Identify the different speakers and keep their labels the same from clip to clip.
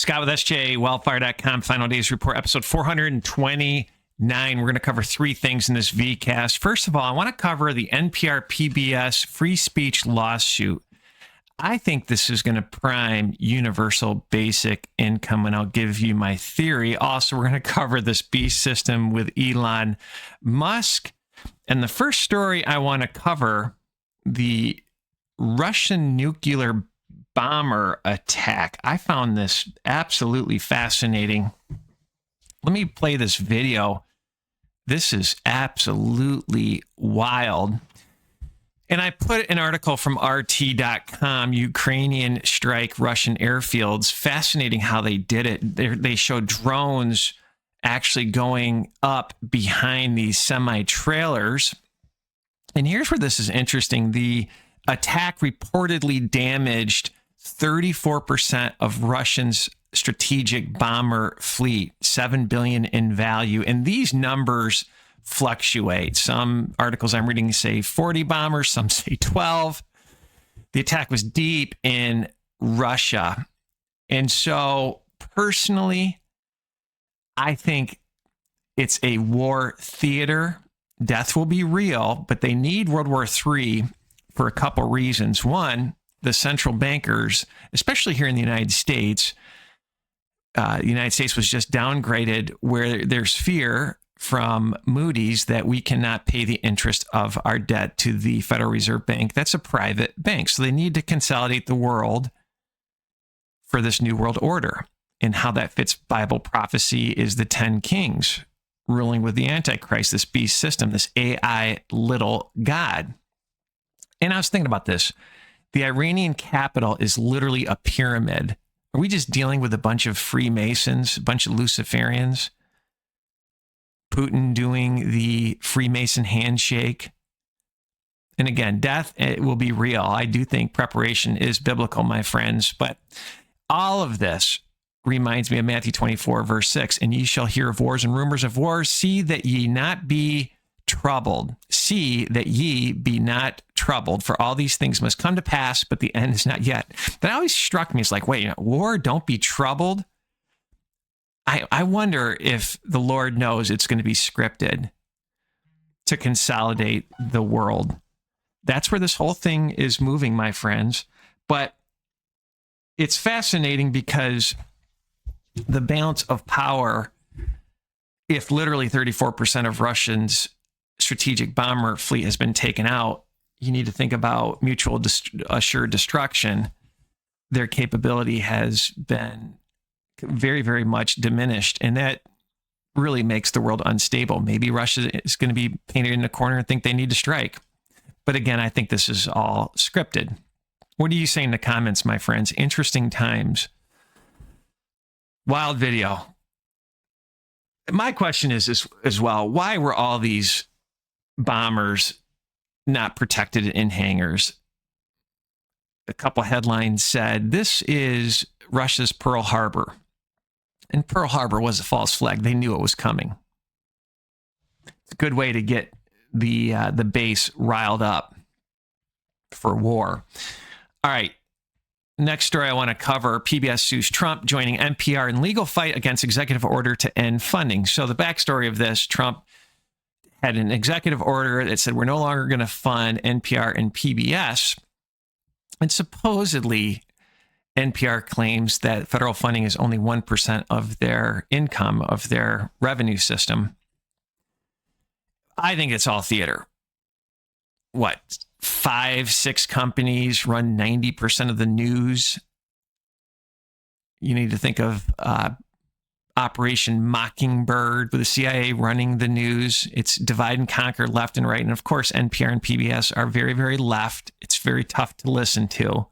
Speaker 1: Scott with SJWildfire.com, Final Days Report, episode 429. We're going to cover three things in this VCast. First of all, I want to cover the NPR PBS free speech lawsuit. I think this is going to prime universal basic income, and I'll give you my theory. Also, we're going to cover this beast system with Elon Musk. And the first story I want to cover, the Russian nuclear bomber attack. I found this absolutely fascinating. Let me play this video. This is absolutely wild. And I put an article from RT.com, Ukrainian strike Russian airfields. Fascinating how they did it. They showed drones actually going up behind these semi-trailers. And here's where this is interesting. The attack reportedly damaged 34% of Russia's strategic bomber fleet, $7 billion in value. And these numbers fluctuate. Some articles I'm reading say 40 bombers, some say 12. The attack was deep in Russia. And so personally, I think it's a war theater. Death will be real, but they need World War III for a couple reasons. One, the central bankers, especially here in the United States, the United States was just downgraded, where there's fear from Moody's that we cannot pay the interest of our debt to the Federal Reserve Bank. That's a private bank. So they need to consolidate the world for this new world order. And how that fits Bible prophecy is the 10 kings ruling with the Antichrist, this beast system, this AI little God. And I was thinking about this. The Iranian capital is literally a pyramid. Are we just dealing with a bunch of Freemasons, a bunch of Luciferians? Putin doing the Freemason handshake. And again, death, it will be real. I do think preparation is biblical, my friends. But all of this reminds me of Matthew 24, verse 6. And ye shall hear of wars and rumors of wars. See that ye not be troubled. See that ye be not troubled, for all these things must come to pass, but the end is not yet. That always struck me as like, wait, war, don't be troubled. I wonder if the Lord knows it's going to be scripted to consolidate the world. That's where this whole thing is moving, my friends. But it's fascinating because the balance of power, if literally 34% of Russians' strategic bomber fleet has been taken out, you need to think about mutual assured destruction. Their capability has been very, very much diminished. And that really makes the world unstable. Maybe Russia is going to be painted in a corner and think they need to strike. But again, I think this is all scripted. What do you say in the comments, my friends? Interesting times. Wild video. My question is as well, why were all these bombers not protected in hangars? A couple headlines said, this is Russia's Pearl Harbor. And Pearl Harbor was a false flag. They knew it was coming. It's a good way to get the base riled up for war. All right. Next story I want to cover, PBS sues Trump, joining NPR in legal fight against executive order to end funding. So the backstory of this, Trump had an executive order that said we're no longer going to fund NPR and PBS. And supposedly NPR claims that federal funding is only 1% of their income, of their revenue system. I think it's all theater. What, 5-6 companies run 90% of the news? You need to think of Operation Mockingbird with the CIA running the news. It's divide and conquer left and right. And of course, NPR and PBS are very, very left. It's very tough to listen to.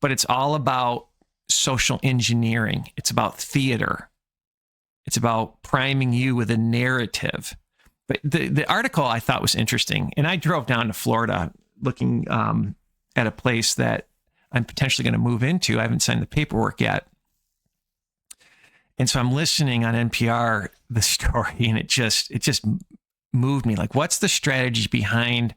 Speaker 1: But it's all about social engineering. It's about theater. It's about priming you with a narrative. But the article I thought was interesting. And I drove down to Florida looking at a place that I'm potentially going to move into. I haven't signed the paperwork yet. And so I'm listening on NPR, the story, and it just moved me. Like, what's the strategy behind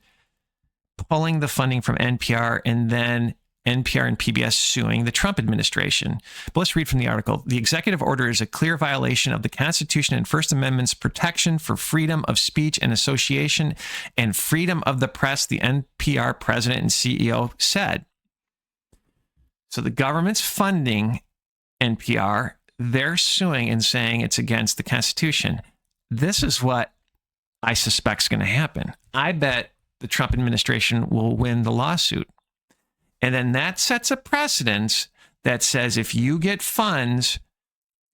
Speaker 1: pulling the funding from NPR and then NPR and PBS suing the Trump administration. But let's read from the article. The executive order is a clear violation of the Constitution and First Amendment's protection for freedom of speech and association and freedom of the press, the NPR president and CEO said. So the government's funding NPR. They're suing and saying it's against the Constitution. This is what I suspect is going to happen. I bet the Trump administration will win the lawsuit. And then that sets a precedence that says if you get funds,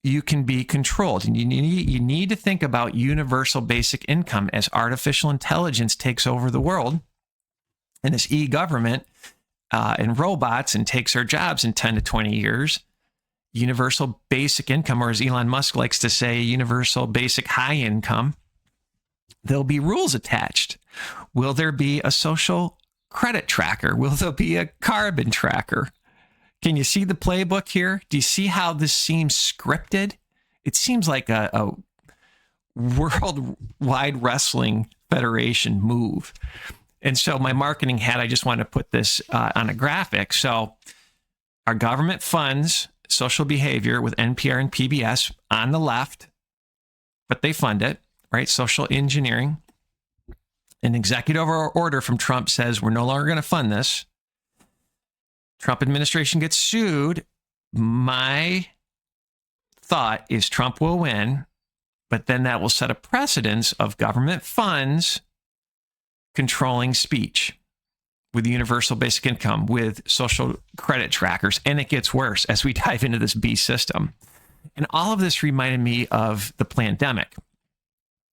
Speaker 1: you can be controlled. And you need to think about universal basic income as artificial intelligence takes over the world and this e-government and robots and takes our jobs in 10 to 20 years. Universal basic income, or as Elon Musk likes to say, universal basic high income. There'll be rules attached. Will there be a social credit tracker? Will there be a carbon tracker? Can you see the playbook here? Do you see how this seems scripted? It seems like a worldwide wrestling federation move. And so my marketing hat, I just want to put this on a graphic. So our government funds social behavior with NPR and PBS on the left, but they fund it, right? Social engineering. An executive order from Trump says we're no longer going to fund this. Trump administration gets sued. My thought is Trump will win, but then that will set a precedence of government funds controlling speech with universal basic income, with social credit trackers. And it gets worse as we dive into this beast system. And all of this reminded me of the pandemic,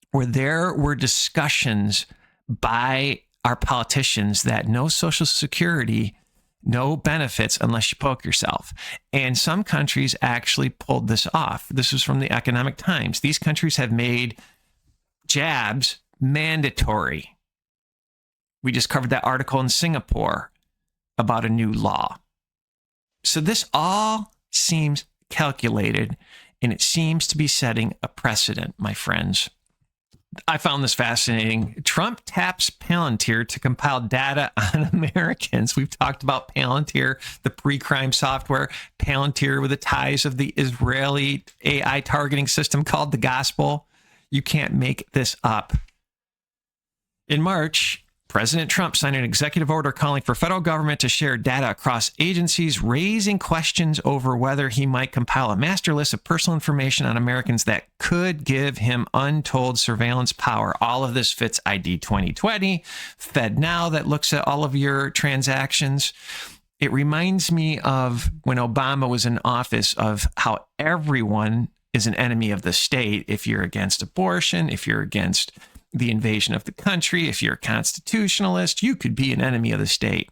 Speaker 1: where there were discussions by our politicians that no Social Security, no benefits unless you poke yourself. And some countries actually pulled this off. This was from the Economic Times. These countries have made jabs mandatory. We just covered that article in Singapore about a new law. So this all seems calculated, and it seems to be setting a precedent, my friends. I found this fascinating. Trump taps Palantir to compile data on Americans. We've talked about Palantir, the pre-crime software, Palantir with the ties of the Israeli AI targeting system called the Gospel. You can't make this up. In March, President Trump signed an executive order calling for federal government to share data across agencies, raising questions over whether he might compile a master list of personal information on Americans that could give him untold surveillance power. All of this fits ID 2020, FedNow that looks at all of your transactions. It reminds me of when Obama was in office, of how everyone is an enemy of the state. If you're against abortion, if you're against the invasion of the country, if you're a constitutionalist, you could be an enemy of the state.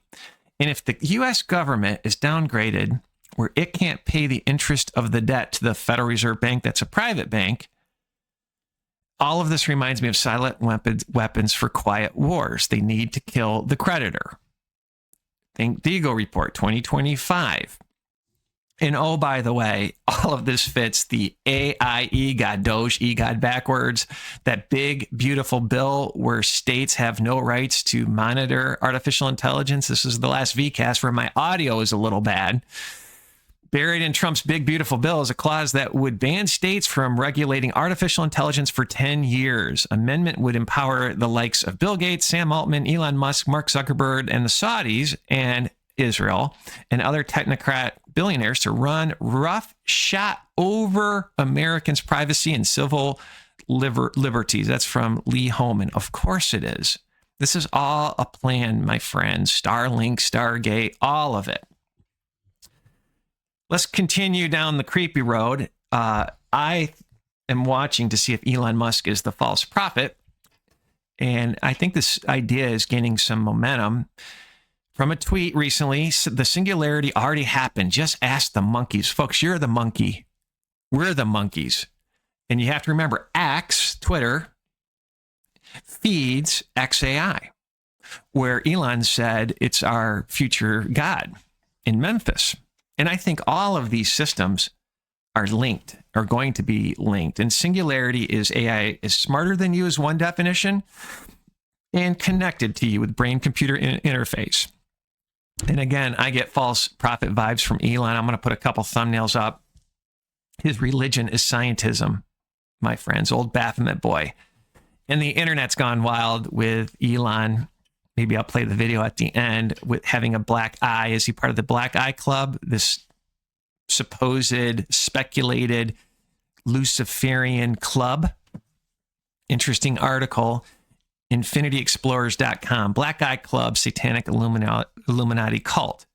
Speaker 1: And if the U.S. government is downgraded where it can't pay the interest of the debt to the Federal Reserve Bank, that's a private bank, all of this reminds me of silent weapons for quiet wars. They need to kill the creditor. Think the Egov report 2025. And oh, by the way, all of this fits the AI EGOD, Doge EGOD backwards, that big, beautiful bill where states have no rights to monitor artificial intelligence. This is the last VCast where my audio is a little bad. Buried in Trump's big, beautiful bill is a clause that would ban states from regulating artificial intelligence for 10 years. Amendment would empower the likes of Bill Gates, Sam Altman, Elon Musk, Mark Zuckerberg, and the Saudis, and Israel and other technocrat billionaires to run roughshod over Americans' privacy and civil liberties. That's from Lee Holman. Of course it is. This is all a plan, my friends. Starlink, Stargate, all of it. Let's continue down the creepy road. I am watching to see if Elon Musk is the false prophet. And I think this idea is gaining some momentum. From a tweet recently, the singularity already happened. Just ask the monkeys. Folks, you're the monkey. We're the monkeys. And you have to remember, X, Twitter, feeds XAI, where Elon said it's our future God in Memphis. And I think all of these systems are linked, are going to be linked. And singularity is AI is smarter than you is one definition, and connected to you with brain-computer interface. And again, I get false prophet vibes from Elon. I'm going to put a couple thumbnails up. His religion is scientism, my friends, old Baphomet boy. And the internet's gone wild with Elon. Maybe I'll play the video at the end with having a black eye. Is he part of the Black Eye Club? This supposed speculated Luciferian club. Interesting article. InfinityExplorers.com. Black Eye Club, Satanic Illuminati cult.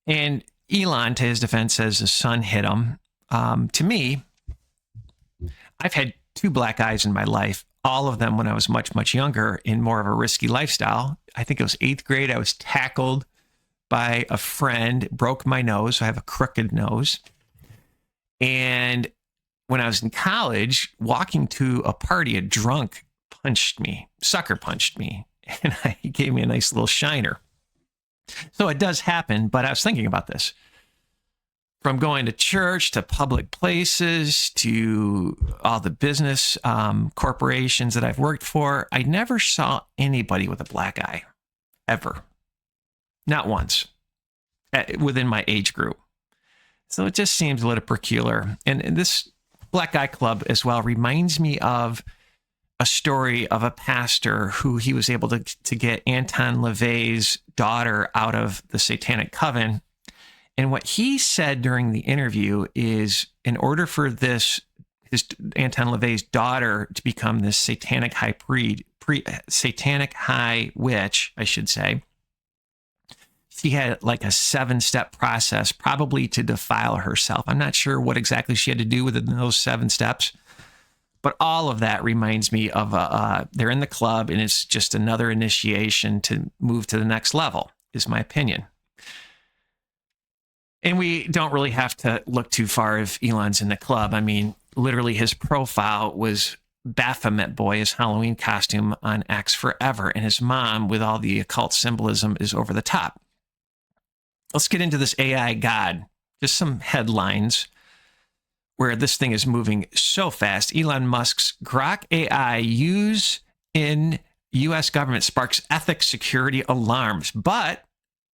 Speaker 1: And Elon, to his defense, says his son hit him. To me, I've had 2 black eyes in my life. All of them when I was much, much younger in more of a risky lifestyle. I think it was 8th grade. I was tackled by a friend, broke my nose. So I have a crooked nose. And when I was in college, walking to a party, a drunk sucker punched me, and he gave me a nice little shiner. So it does happen, but I was thinking about this. From going to church to public places to all the business corporations that I've worked for, I never saw anybody with a black eye, ever. Not once, within my age group. So it just seems a little peculiar. And this Black Eye Club as well reminds me of a story of a pastor who he was able to get Anton LaVey's daughter out of the Satanic Coven. And what he said during the interview is, in order for his Anton LaVey's daughter to become this satanic high satanic high witch, I should say, she had like a 7-step process, probably to defile herself. I'm not sure what exactly she had to do within those 7 steps. But all of that reminds me of they're in the club, and it's just another initiation to move to the next level, is my opinion. And we don't really have to look too far if Elon's in the club. I mean, literally his profile was Baphomet boy, his Halloween costume on X forever. And his mom, with all the occult symbolism, is over the top. Let's get into this AI God. Just some headlines where this thing is moving so fast. Elon Musk's Grok AI use in U.S. government sparks ethics security alarms. But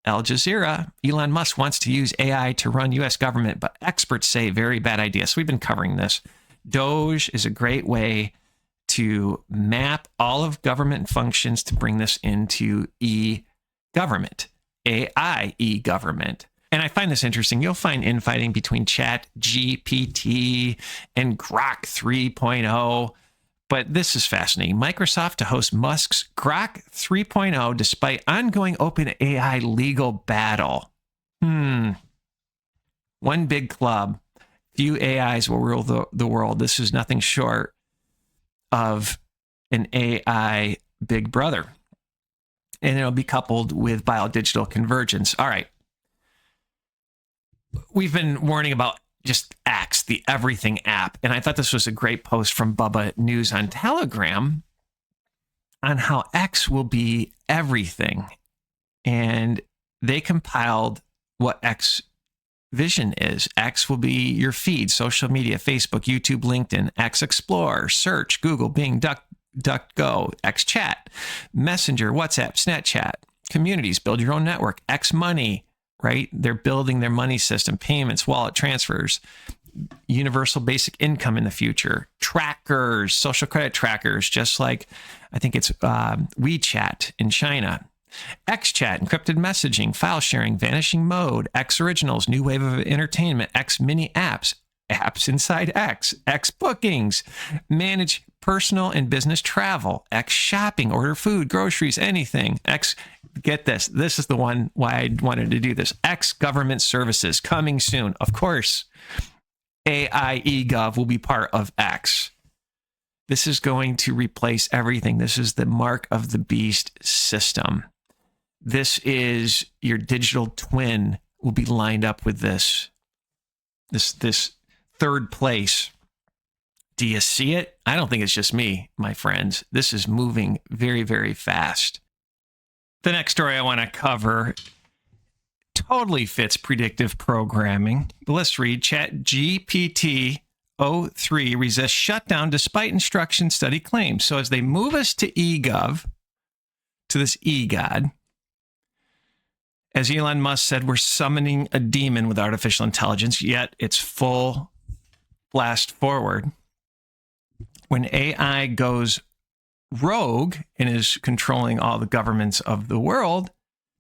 Speaker 1: Al Jazeera, Elon Musk wants to use AI to run U.S. government, but experts say very bad idea. So we've been covering this. Doge is a great way to map all of government functions to bring this into e-government, AI e-government. And I find this interesting. You'll find infighting between ChatGPT and Grok 3.0. But this is fascinating. Microsoft to host Musk's Grok 3.0 despite ongoing OpenAI legal battle. One big club. Few AIs will rule the world. This is nothing short of an AI big brother. And it'll be coupled with biodigital convergence. All right. We've been warning about just X, the everything app. And I thought this was a great post from Bubba News on Telegram on how X will be everything. And they compiled what X vision is. X will be your feed, social media, Facebook, YouTube, LinkedIn, X Explorer, search, Google, Bing, DuckDuckGo, X Chat, Messenger, WhatsApp, Snapchat, communities, build your own network, X Money, right? They're building their money system, payments, wallet transfers, universal basic income in the future, trackers, social credit trackers, just like I think it's WeChat in China, XChat, encrypted messaging, file sharing, vanishing mode, X Originals, new wave of entertainment, X mini apps, apps inside X, X bookings, manage personal and business travel, X shopping, order food, groceries, anything, X, get this. This is the one why I wanted to do this. X government services coming soon. Of course, AI Egov will be part of X. This is going to replace everything. This is the mark of the beast system. This is your digital twin will be lined up with this third place. Do you see it? I don't think it's just me, my friends. This is moving very, very fast. The next story I want to cover totally fits predictive programming. But let's read. ChatGPT 03 resists shutdown despite instruction study claims. So as they move us to Egov, to this eGod, As Elon Musk said, we're summoning a demon with artificial intelligence, yet it's full blast forward. When AI goes rogue and is controlling all the governments of the world,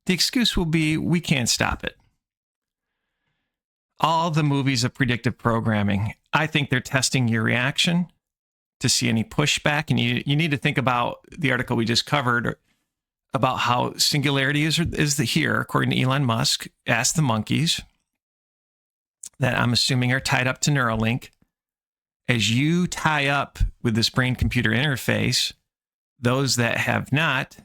Speaker 1: the excuse will be, we can't stop it. All the movies of predictive programming, I think they're testing your reaction to see any pushback. And you need to think about the article we just covered about how singularity is here, according to Elon Musk. Ask the monkeys, that I'm assuming are tied up to Neuralink. As you tie up with this brain-computer interface, those that have not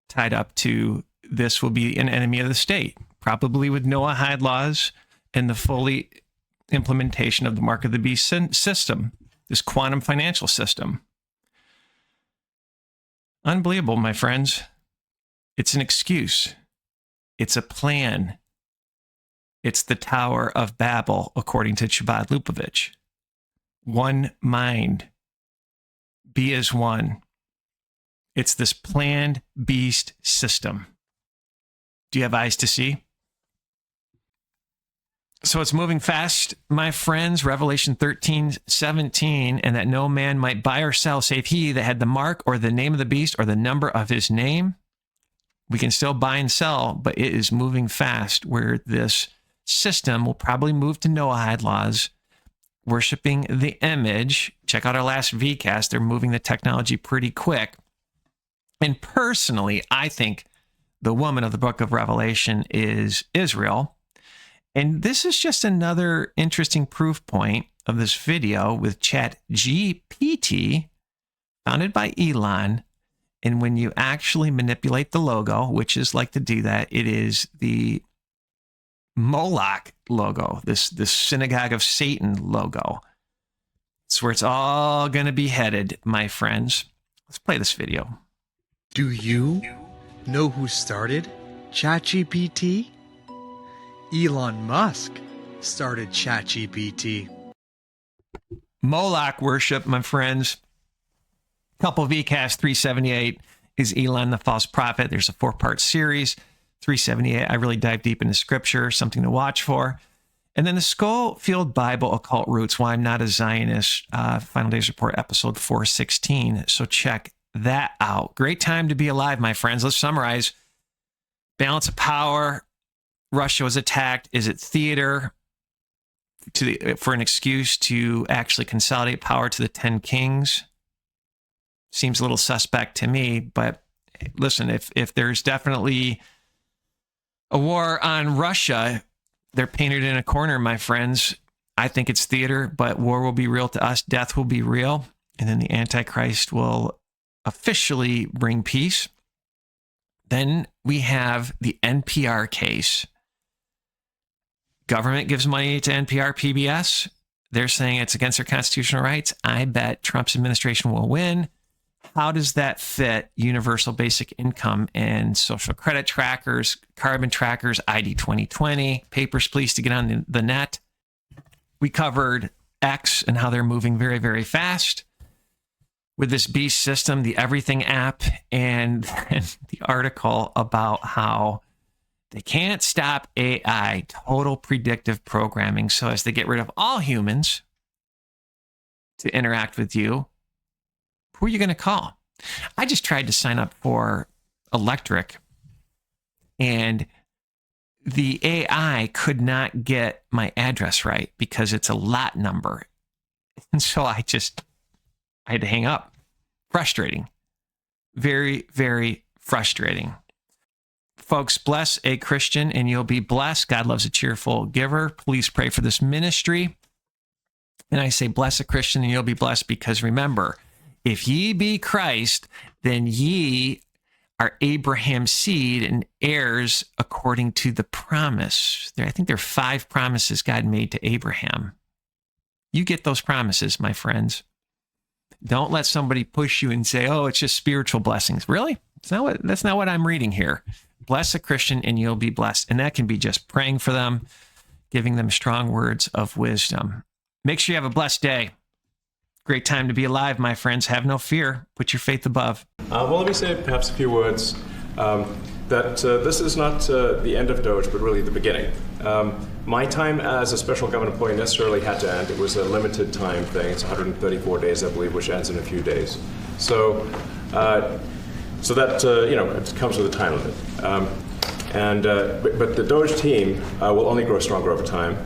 Speaker 1: tied up to this will be an enemy of the state, probably with Noahide laws and the fully implementation of the mark of the beast system, this quantum financial system. Unbelievable, my friends. It's an excuse. It's a plan. It's the Tower of Babel, according to Chabad Lupovich. One mind. Be as one. It's this planned beast system. Do you have eyes to see? So it's moving fast, my friends. Revelation 13:17, and that no man might buy or sell save he that had the mark or the name of the beast or the number of his name. We can still buy and sell, but it is moving fast, where this system will probably move to Noahide laws, worshiping the image. Check out our last VCast. They're moving the technology pretty quick. And personally, I think the woman of the book of Revelation is Israel. And this is just another interesting proof point of this video with ChatGPT, founded by Elon. And when you actually manipulate the logo, witches like to do that, it is the Moloch logo, this synagogue of Satan logo. It's where it's all going to be headed, my friends. Let's play this video.
Speaker 2: Do you know who started ChatGPT? Elon Musk started ChatGPT.
Speaker 1: Moloch worship, my friends. Couple VCast 378 is Elon the false prophet. There's a 4-part series. 378, I really dive deep into scripture, something to watch for. And then the Schofield Bible Occult Roots, Why I'm Not a Zionist, Final Days Report, episode 416. So check that out. Great time to be alive, my friends. Let's summarize. Balance of power. Russia was attacked. Is it theater for an excuse to actually consolidate power to the 10 kings? Seems a little suspect to me, but listen, if there's definitely a war on Russia, they're painted in a corner, my friends. I think it's theater, but war will be real to us. Death will be real. And then the Antichrist will officially bring peace. Then we have the NPR case. Government gives money to NPR, PBS. They're saying it's against their constitutional rights. I bet Trump's administration will win. How does that fit universal basic income and social credit trackers, carbon trackers, ID 2020, papers, please, to get on the net? We covered X and how they're moving very, very fast with this beast system, the Everything app, and the article about how they can't stop AI, total predictive programming. So as they get rid of all humans to interact with you, who are you going to call? I just tried to sign up for electric, and the AI could not get my address right because it's a lot number. And so I had to hang up. Frustrating. Very, very frustrating. Folks, bless a Christian and you'll be blessed. God loves a cheerful giver. Please pray for this ministry. And I say, bless a Christian and you'll be blessed, because remember, if ye be Christ, then ye are Abraham's seed and heirs according to the promise. I think there are 5 promises God made to Abraham. You get those promises, my friends. Don't let somebody push you and say, oh, it's just spiritual blessings. Really? That's not what I'm reading here. Bless a Christian and you'll be blessed. And that can be just praying for them, giving them strong words of wisdom. Make sure you have a blessed day. Great time to be alive, my friends. Have no fear. Put your faith above.
Speaker 3: Well, let me say perhaps a few words. that this is not the end of Doge, but really the beginning. My time as a special government employee necessarily had to end. It was a limited time thing. It's 134 days, I believe, which ends in a few days. So that it comes with a time limit. But the Doge team will only grow stronger over time.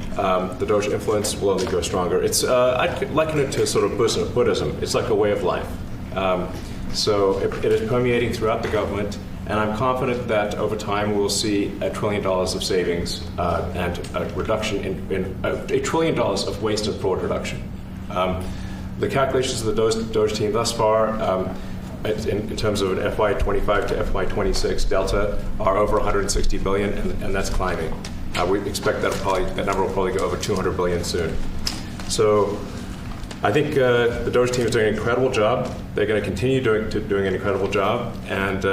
Speaker 3: The Doge influence will only grow stronger. I'd liken it to sort of Buddhism. It's like a way of life. So it is permeating throughout the government, and I'm confident that over time we'll see $1 trillion of savings and a reduction in $1 trillion of waste and fraud reduction. The calculations of the Doge team thus far, in terms of an FY25 to FY26 delta, are over 160 billion, and that's climbing. We expect that number will probably go over 200 billion soon. So I think the Doge team is doing an incredible job. They're going to continue doing an incredible job, and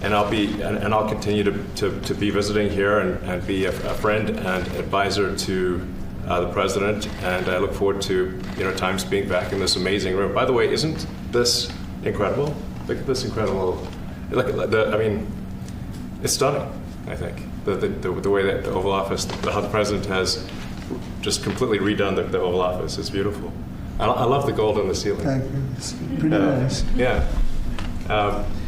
Speaker 3: I'll continue to be visiting here and be a friend and advisor to the president. And I look forward to times being back in this amazing room. By the way, isn't this incredible? Look at this incredible. It's stunning. I think the way that the Oval Office, how the president has just completely redone the Oval Office is beautiful. I love the gold on the ceiling.
Speaker 4: Thank you. It's pretty nice.
Speaker 3: Yeah.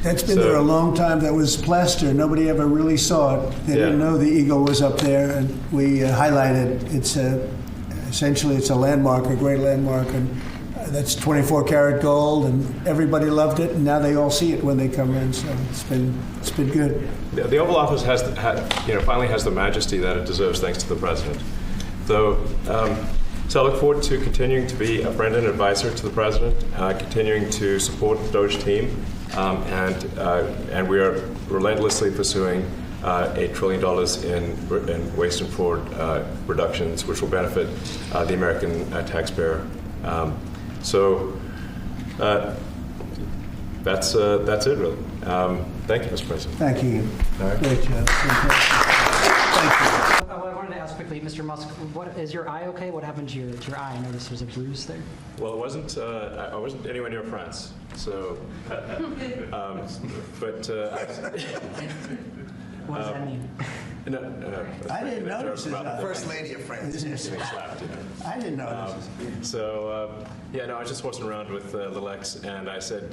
Speaker 4: That's been there a long time. That was plaster. Nobody ever really saw it. They didn't know the eagle was up there, and we highlighted. It's essentially it's a landmark, a great landmark, and that's 24 karat gold, and everybody loved it, and now they all see it when they come in. So it's been good.
Speaker 3: The Oval Office finally has the majesty that it deserves, thanks to the president. So I look forward to continuing to be a friend and advisor to the president, continuing to support the Doge team, and we are relentlessly pursuing $8 trillion in waste and fraud reductions, which will benefit the American taxpayer. That's it, really. Thank you, Mr. President.
Speaker 4: Thank you.
Speaker 3: All right.
Speaker 4: Great job. Thank you.
Speaker 5: I wanted to ask quickly, Mr. Musk, is your eye okay? What happened to your eye? I noticed there's a bruise there.
Speaker 3: Well, it wasn't. I wasn't anywhere near France, so.
Speaker 5: What does that mean?
Speaker 3: No,
Speaker 4: I didn't notice it.
Speaker 6: First Lady of France.
Speaker 4: I didn't notice it.
Speaker 3: I was just horsing around with little X, and I said,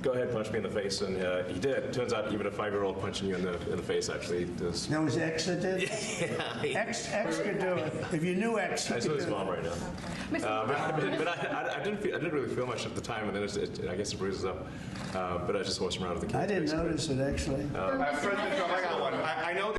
Speaker 3: "Go ahead, punch me in the face," and he did. Turns out, even a 5-year-old punching you in the face actually does.
Speaker 4: That was X that did?
Speaker 3: Yeah.
Speaker 4: X could do it. If you knew X, you
Speaker 3: I
Speaker 4: could
Speaker 3: saw
Speaker 4: do
Speaker 3: his mom
Speaker 4: it.
Speaker 3: right now. But I didn't really feel much at the time, and then I guess it bruises up. But I was just horsing around with the kids.
Speaker 4: I didn't notice it, actually.
Speaker 6: President Trump, I got one. I know